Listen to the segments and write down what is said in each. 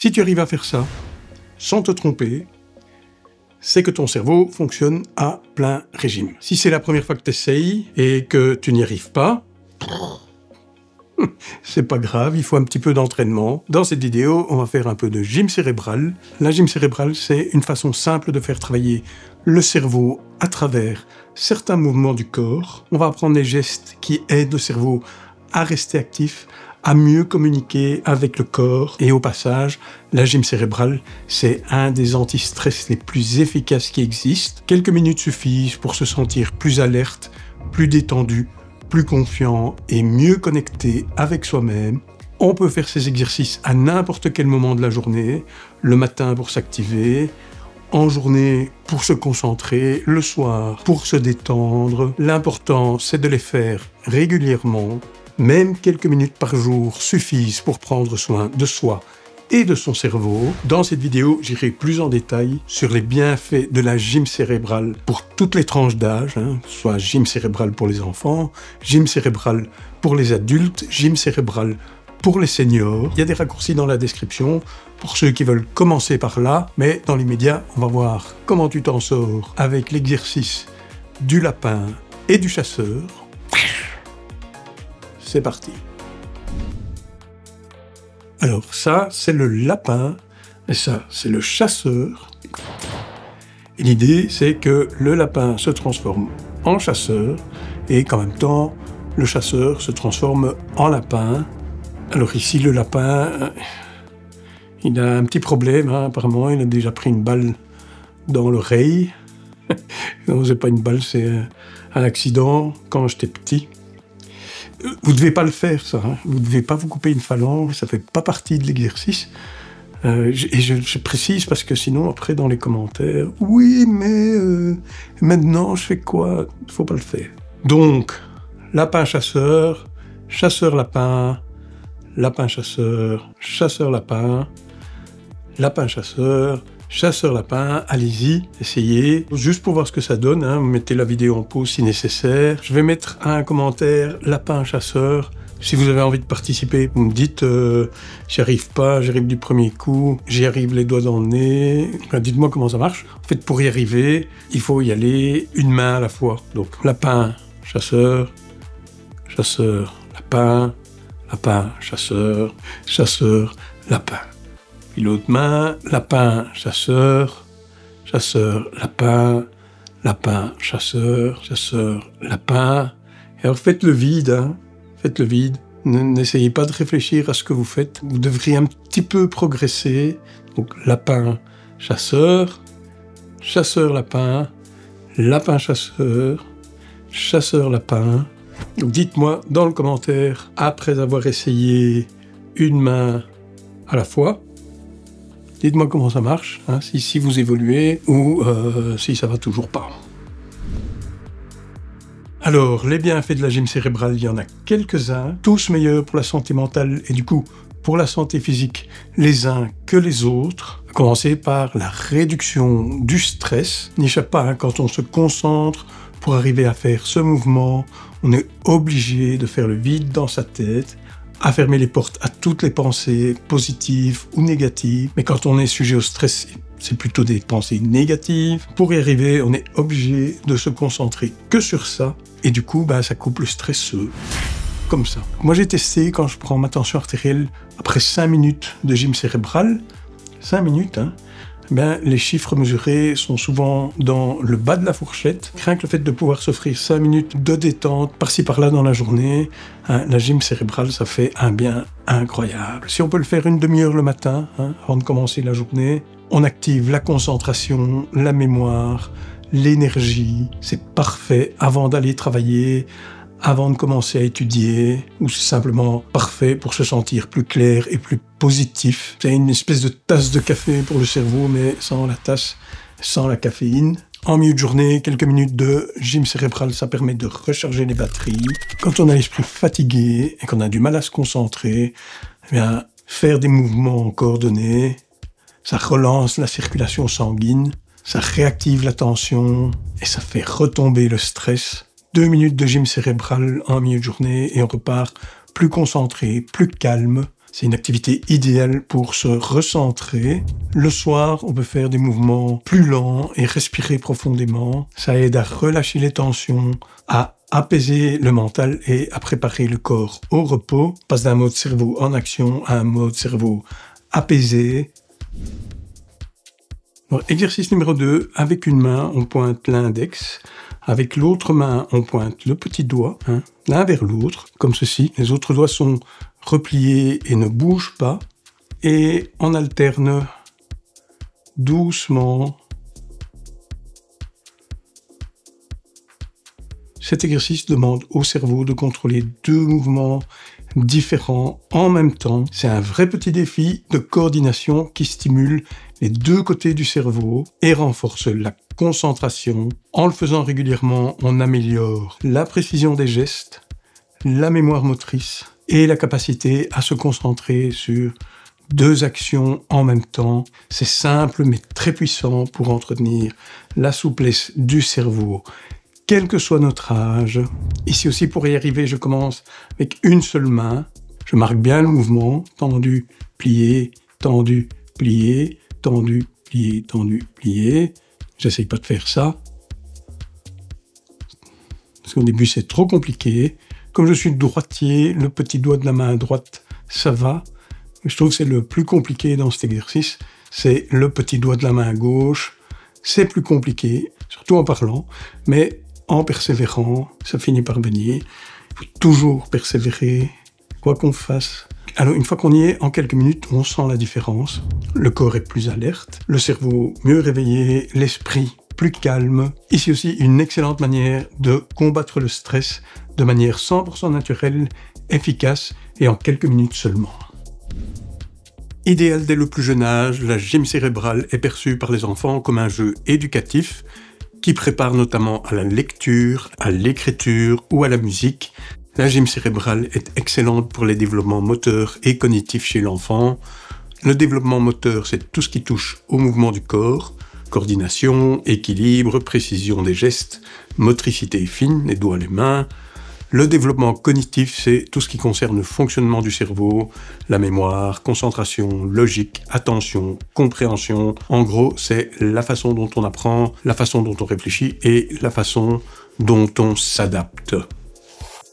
Si tu arrives à faire ça, sans te tromper, c'est que ton cerveau fonctionne à plein régime. Si c'est la première fois que tu essayes et que tu n'y arrives pas, c'est pas grave, il faut un petit peu d'entraînement. Dans cette vidéo, on va faire un peu de gym cérébral. La gym cérébrale, c'est une façon simple de faire travailler le cerveau à travers certains mouvements du corps. On va apprendre des gestes qui aident le cerveau à rester actif, à mieux communiquer avec le corps. Et au passage, la gym cérébrale, c'est un des anti-stress les plus efficaces qui existent. Quelques minutes suffisent pour se sentir plus alerte, plus détendu, plus confiant et mieux connecté avec soi-même. On peut faire ces exercices à n'importe quel moment de la journée, le matin pour s'activer, en journée pour se concentrer, le soir pour se détendre. L'important, c'est de les faire régulièrement. Même quelques minutes par jour suffisent pour prendre soin de soi et de son cerveau. Dans cette vidéo, j'irai plus en détail sur les bienfaits de la gym cérébrale pour toutes les tranches d'âge, soit gym cérébrale pour les enfants, gym cérébrale pour les adultes, gym cérébrale pour les seniors. Il y a des raccourcis dans la description pour ceux qui veulent commencer par là, mais dans l'immédiat, on va voir comment tu t'en sors avec l'exercice du lapin et du chasseur. C'est parti. Alors ça, c'est le lapin, et ça, c'est le chasseur. Et l'idée, c'est que le lapin se transforme en chasseur, et qu'en même temps, le chasseur se transforme en lapin. Alors ici, le lapin, il a un petit problème, apparemment, il a déjà pris une balle dans l'oreille. Non, c'est pas une balle, c'est un accident quand j'étais petit. Vous ne devez pas le faire, ça. Vous ne devez pas vous couper une phalange, ça ne fait pas partie de l'exercice. Et je précise parce que sinon, après, dans les commentaires, « Oui, mais maintenant, je fais quoi ?» Il ne faut pas le faire. Donc, lapin-chasseur, chasseur-lapin, lapin-chasseur, chasseur-lapin, lapin-chasseur, chasseur-lapin, allez-y, essayez, juste pour voir ce que ça donne, mettez la vidéo en pause si nécessaire. Je vais mettre un commentaire lapin-chasseur. Si vous avez envie de participer, vous me dites j'y arrive pas, j'arrive du premier coup, j'y arrive les doigts dans le nez. Dites-moi comment ça marche. En fait, pour y arriver, il faut y aller une main à la fois. Donc lapin-chasseur, chasseur-lapin, lapin-chasseur, chasseur-lapin. Puis l'autre main, lapin, chasseur, chasseur, lapin, lapin, chasseur, chasseur, lapin. Et alors faites le vide, faites le vide. N'essayez pas de réfléchir à ce que vous faites. Vous devriez un petit peu progresser. Donc lapin, chasseur, chasseur, lapin, lapin, chasseur, chasseur, lapin. Donc dites-moi dans le commentaire, après avoir essayé une main à la fois, dites-moi comment ça marche, si vous évoluez ou si ça va toujours pas. Alors, les bienfaits de la gym cérébrale, il y en a quelques-uns, tous meilleurs pour la santé mentale et du coup pour la santé physique, les uns que les autres. À commencer par la réduction du stress. N'échappe pas, quand on se concentre pour arriver à faire ce mouvement, on est obligé de faire le vide dans sa tête, à fermer les portes à toutes les pensées positives ou négatives. Mais quand on est sujet au stress, c'est plutôt des pensées négatives. Pour y arriver, on est obligé de se concentrer que sur ça. Et du coup, ça coupe le stresseux. Comme ça. Moi, j'ai testé quand je prends ma tension artérielle après 5 minutes de gym cérébral. 5 minutes, les chiffres mesurés sont souvent dans le bas de la fourchette. Rien que le fait de pouvoir s'offrir 5 minutes de détente par-ci par-là dans la journée, la gym cérébrale, ça fait un bien incroyable. Si on peut le faire une demi-heure le matin, avant de commencer la journée, on active la concentration, la mémoire, l'énergie. C'est parfait avant d'aller travailler, avant de commencer à étudier, ou c'est simplement parfait pour se sentir plus clair et plus positif. C'est une espèce de tasse de café pour le cerveau, mais sans la tasse, sans la caféine. En milieu de journée, quelques minutes de gym cérébral, ça permet de recharger les batteries. Quand on a l'esprit fatigué et qu'on a du mal à se concentrer, faire des mouvements coordonnés, ça relance la circulation sanguine, ça réactive la tension et ça fait retomber le stress. 2 minutes de gym cérébral en milieu de journée et on repart plus concentré, plus calme. C'est une activité idéale pour se recentrer. Le soir, on peut faire des mouvements plus lents et respirer profondément. Ça aide à relâcher les tensions, à apaiser le mental et à préparer le corps au repos. On passe d'un mode cerveau en action à un mode cerveau apaisé. Alors, exercice numéro 2, avec une main, on pointe l'index. Avec l'autre main, on pointe le petit doigt, l'un vers l'autre, comme ceci. Les autres doigts sont repliés et ne bougent pas. Et on alterne doucement. Cet exercice demande au cerveau de contrôler 2 mouvements différents en même temps. C'est un vrai petit défi de coordination qui stimule les 2 côtés du cerveau et renforce la concentration. En le faisant régulièrement, on améliore la précision des gestes, la mémoire motrice et la capacité à se concentrer sur 2 actions en même temps. C'est simple mais très puissant pour entretenir la souplesse du cerveau, quel que soit notre âge. Ici aussi, pour y arriver, je commence avec une seule main. Je marque bien le mouvement, tendu, plié, tendu, plié, tendu, plié, tendu, plié. J'essaye pas de faire ça, parce qu'au début, c'est trop compliqué. Comme je suis droitier, le petit doigt de la main droite, ça va. Je trouve que c'est le plus compliqué dans cet exercice. C'est le petit doigt de la main gauche. C'est plus compliqué, surtout en parlant, mais en persévérant, ça finit par venir. Il faut toujours persévérer, quoi qu'on fasse. Alors, une fois qu'on y est, en quelques minutes, on sent la différence. Le corps est plus alerte, le cerveau mieux réveillé, l'esprit plus calme. Ici aussi, une excellente manière de combattre le stress de manière 100% naturelle, efficace et en quelques minutes seulement. Idéal dès le plus jeune âge, la gym cérébrale est perçue par les enfants comme un jeu éducatif qui prépare notamment à la lecture, à l'écriture ou à la musique. La gym cérébrale est excellente pour les développements moteurs et cognitifs chez l'enfant. Le développement moteur, c'est tout ce qui touche au mouvement du corps, coordination, équilibre, précision des gestes, motricité fine, les doigts, les mains. Le développement cognitif, c'est tout ce qui concerne le fonctionnement du cerveau, la mémoire, concentration, logique, attention, compréhension. En gros, c'est la façon dont on apprend, la façon dont on réfléchit et la façon dont on s'adapte.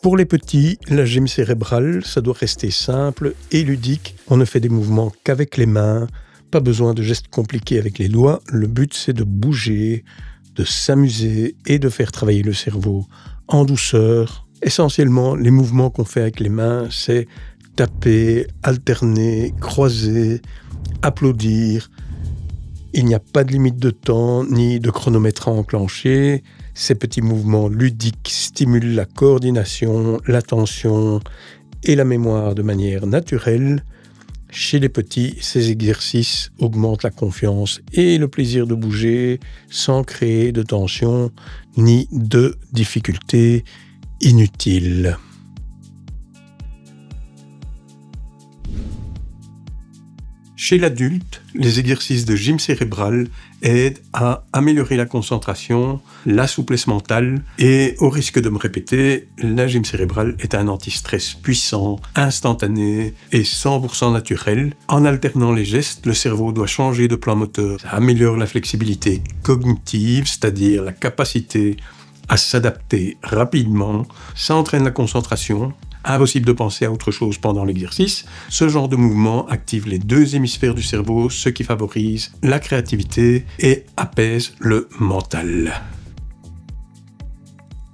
Pour les petits, la gym cérébrale, ça doit rester simple et ludique. On ne fait des mouvements qu'avec les mains, pas besoin de gestes compliqués avec les doigts. Le but, c'est de bouger, de s'amuser et de faire travailler le cerveau en douceur. Essentiellement, les mouvements qu'on fait avec les mains, c'est taper, alterner, croiser, applaudir. Il n'y a pas de limite de temps ni de chronomètre à enclencher. Ces petits mouvements ludiques stimulent la coordination, l'attention et la mémoire de manière naturelle. Chez les petits, ces exercices augmentent la confiance et le plaisir de bouger sans créer de tension ni de difficultés inutiles. Chez l'adulte, les exercices de gym cérébrale aident à améliorer la concentration, la souplesse mentale et, au risque de me répéter, la gym cérébrale est un anti-stress puissant, instantané et 100% naturel. En alternant les gestes, le cerveau doit changer de plan moteur. Ça améliore la flexibilité cognitive, c'est-à-dire la capacité à s'adapter rapidement. Ça entraîne la concentration. Impossible de penser à autre chose pendant l'exercice. Ce genre de mouvement active les 2 hémisphères du cerveau, ce qui favorise la créativité et apaise le mental.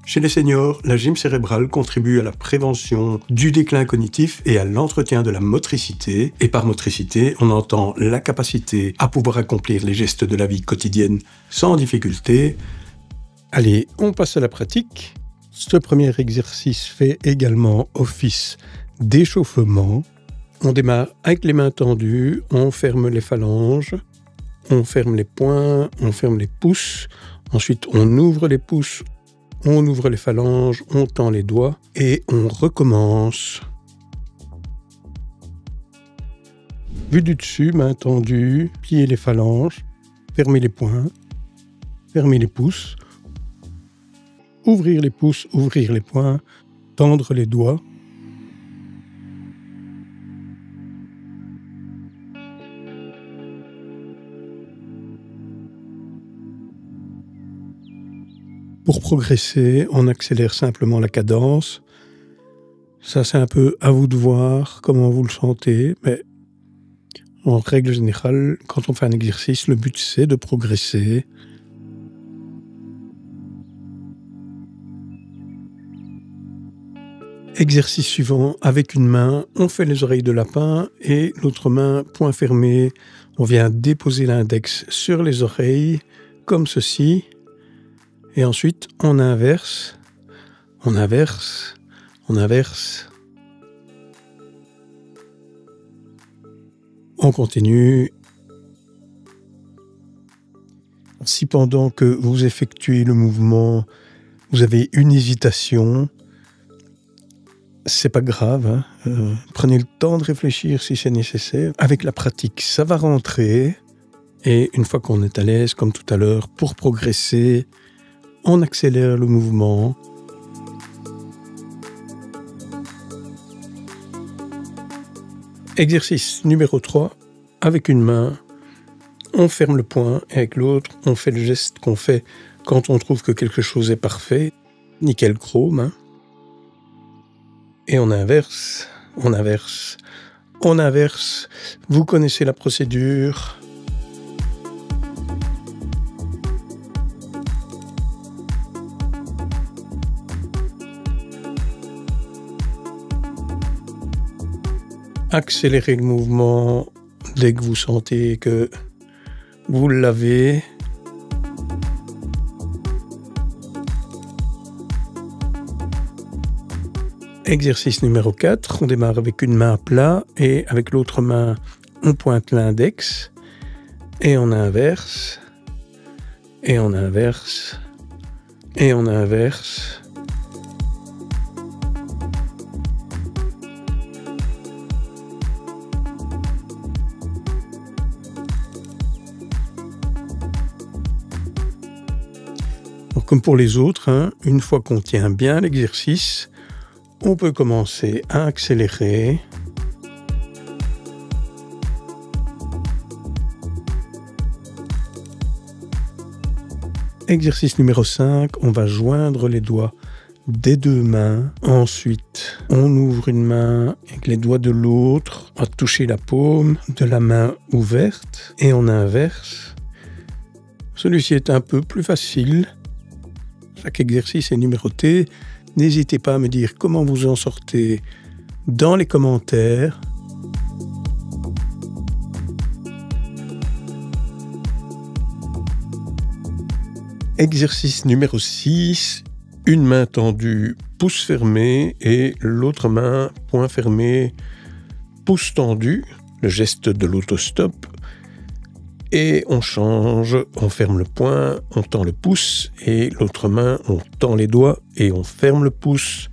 Chez les seniors, la gym cérébrale contribue à la prévention du déclin cognitif et à l'entretien de la motricité. Et par motricité, on entend la capacité à pouvoir accomplir les gestes de la vie quotidienne sans difficulté. Allez, on passe à la pratique. Ce premier exercice fait également office d'échauffement. On démarre avec les mains tendues, on ferme les phalanges, on ferme les poings, on ferme les pouces. Ensuite, on ouvre les pouces, on ouvre les phalanges, on tend les doigts et on recommence. Vue du dessus, mains tendues, pliez les phalanges, fermez les poings, fermez les pouces. Ouvrir les pouces, ouvrir les poings, tendre les doigts. Pour progresser, on accélère simplement la cadence. Ça, c'est un peu à vous de voir comment vous le sentez, mais en règle générale, quand on fait un exercice, le but c'est de progresser. Exercice suivant, avec une main, on fait les oreilles de lapin et l'autre main, poing fermé, on vient déposer l'index sur les oreilles, comme ceci. Et ensuite, on inverse, on inverse, on inverse. On continue. Si pendant que vous effectuez le mouvement, vous avez une hésitation, c'est pas grave, hein. Prenez le temps de réfléchir si c'est nécessaire. Avec la pratique, ça va rentrer. Et une fois qu'on est à l'aise, comme tout à l'heure, pour progresser, on accélère le mouvement. Exercice numéro 3. Avec une main, on ferme le poing et avec l'autre, on fait le geste qu'on fait quand on trouve que quelque chose est parfait. Nickel chrome. Hein. Et on inverse, on inverse, on inverse. Vous connaissez la procédure. Accélérez le mouvement dès que vous sentez que vous l'avez. Exercice numéro 4, on démarre avec une main à plat et avec l'autre main, on pointe l'index et on inverse, et on inverse, et on inverse. Donc, comme pour les autres, hein, une fois qu'on tient bien l'exercice, on peut commencer à accélérer. Exercice numéro 5, on va joindre les doigts des deux mains. Ensuite, on ouvre une main avec les doigts de l'autre. On va toucher la paume de la main ouverte et on inverse. Celui-ci est un peu plus facile. Chaque exercice est numéroté. N'hésitez pas à me dire comment vous en sortez dans les commentaires. Exercice numéro 6, une main tendue, pouce fermé et l'autre main, poing fermé, pouce tendu, le geste de l'autostop. Et on change, on ferme le poing, on tend le pouce et l'autre main, on tend les doigts et on ferme le pouce.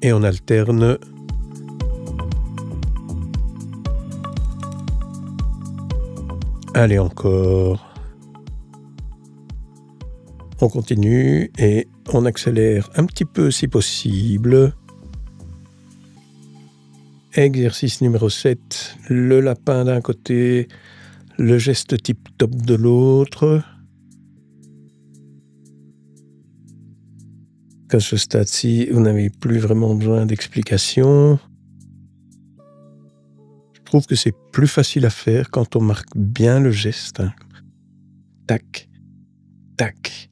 Et on alterne. Allez encore. On continue et on accélère un petit peu si possible. Exercice numéro 7, le lapin d'un côté, le geste tip-top de l'autre. À ce stade-ci, vous n'avez plus vraiment besoin d'explications. Je trouve que c'est plus facile à faire quand on marque bien le geste. Hein. Tac, tac,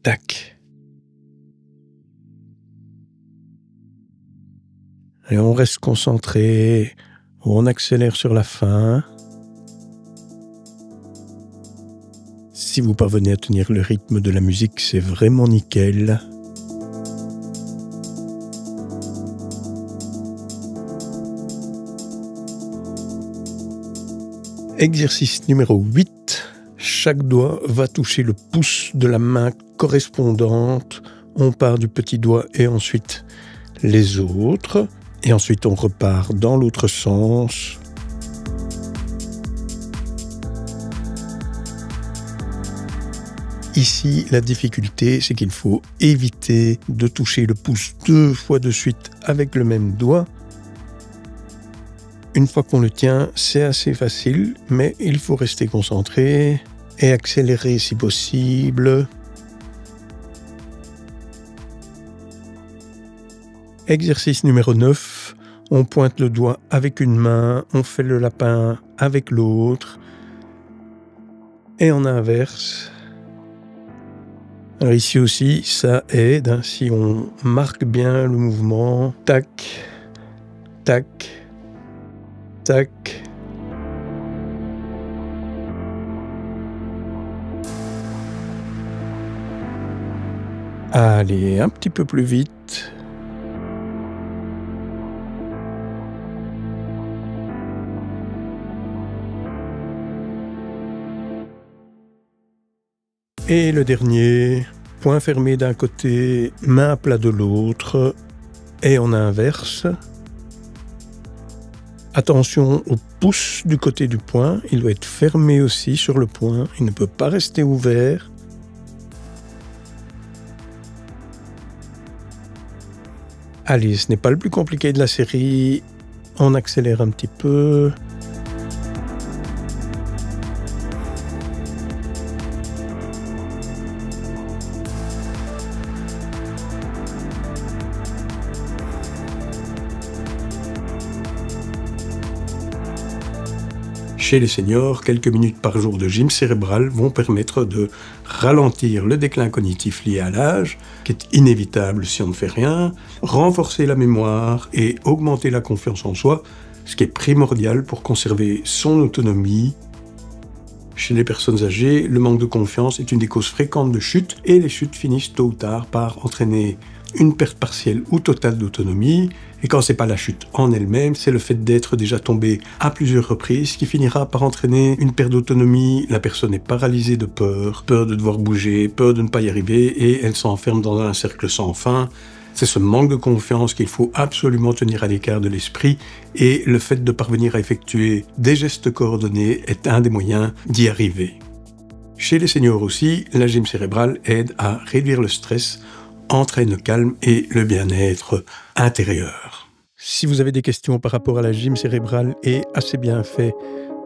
tac. Et on reste concentré, on accélère sur la fin. Si vous parvenez à tenir le rythme de la musique, c'est vraiment nickel. Exercice numéro 8. Chaque doigt va toucher le pouce de la main correspondante. On part du petit doigt et ensuite les autres. Et ensuite on repart dans l'autre sens. Ici, la difficulté, c'est qu'il faut éviter de toucher le pouce 2 fois de suite avec le même doigt. Une fois qu'on le tient, c'est assez facile, mais il faut rester concentré et accélérer si possible. Exercice numéro 9. On pointe le doigt avec une main, on fait le lapin avec l'autre. Et en inverse. Alors ici aussi, ça aide, si on marque bien le mouvement. Tac, tac, tac. Allez, un petit peu plus vite. Et le dernier, poing fermé d'un côté, main à plat de l'autre, et on inverse. Attention au pouce du côté du poing, il doit être fermé aussi sur le poing, il ne peut pas rester ouvert. Allez, ce n'est pas le plus compliqué de la série, on accélère un petit peu. Chez les seniors, quelques minutes par jour de gym cérébral vont permettre de ralentir le déclin cognitif lié à l'âge, qui est inévitable si on ne fait rien, renforcer la mémoire et augmenter la confiance en soi, ce qui est primordial pour conserver son autonomie. Chez les personnes âgées, le manque de confiance est une des causes fréquentes de chute et les chutes finissent tôt ou tard par entraîner une perte partielle ou totale d'autonomie. Et quand c'est pas la chute en elle-même, c'est le fait d'être déjà tombé à plusieurs reprises qui finira par entraîner une perte d'autonomie. La personne est paralysée de peur, peur de devoir bouger, peur de ne pas y arriver et elle s'enferme dans un cercle sans fin. C'est ce manque de confiance qu'il faut absolument tenir à l'écart de l'esprit et le fait de parvenir à effectuer des gestes coordonnés est un des moyens d'y arriver. Chez les seniors aussi, la gym cérébrale aide à réduire le stress, entraîne le calme et le bien-être intérieur. Si vous avez des questions par rapport à la gym cérébrale et à ses bienfaits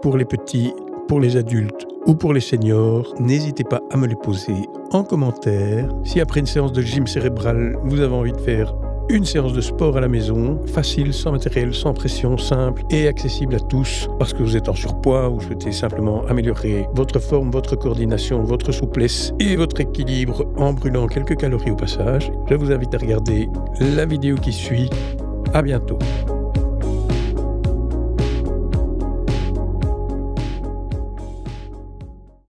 pour les petits, pour les adultes ou pour les seniors, n'hésitez pas à me les poser en commentaire. Si après une séance de gym cérébrale, vous avez envie de faire une séance de sport à la maison, facile, sans matériel, sans pression, simple et accessible à tous, parce que vous êtes en surpoids ou souhaitez simplement améliorer votre forme, votre coordination, votre souplesse et votre équilibre en brûlant quelques calories au passage, je vous invite à regarder la vidéo qui suit. À bientôt.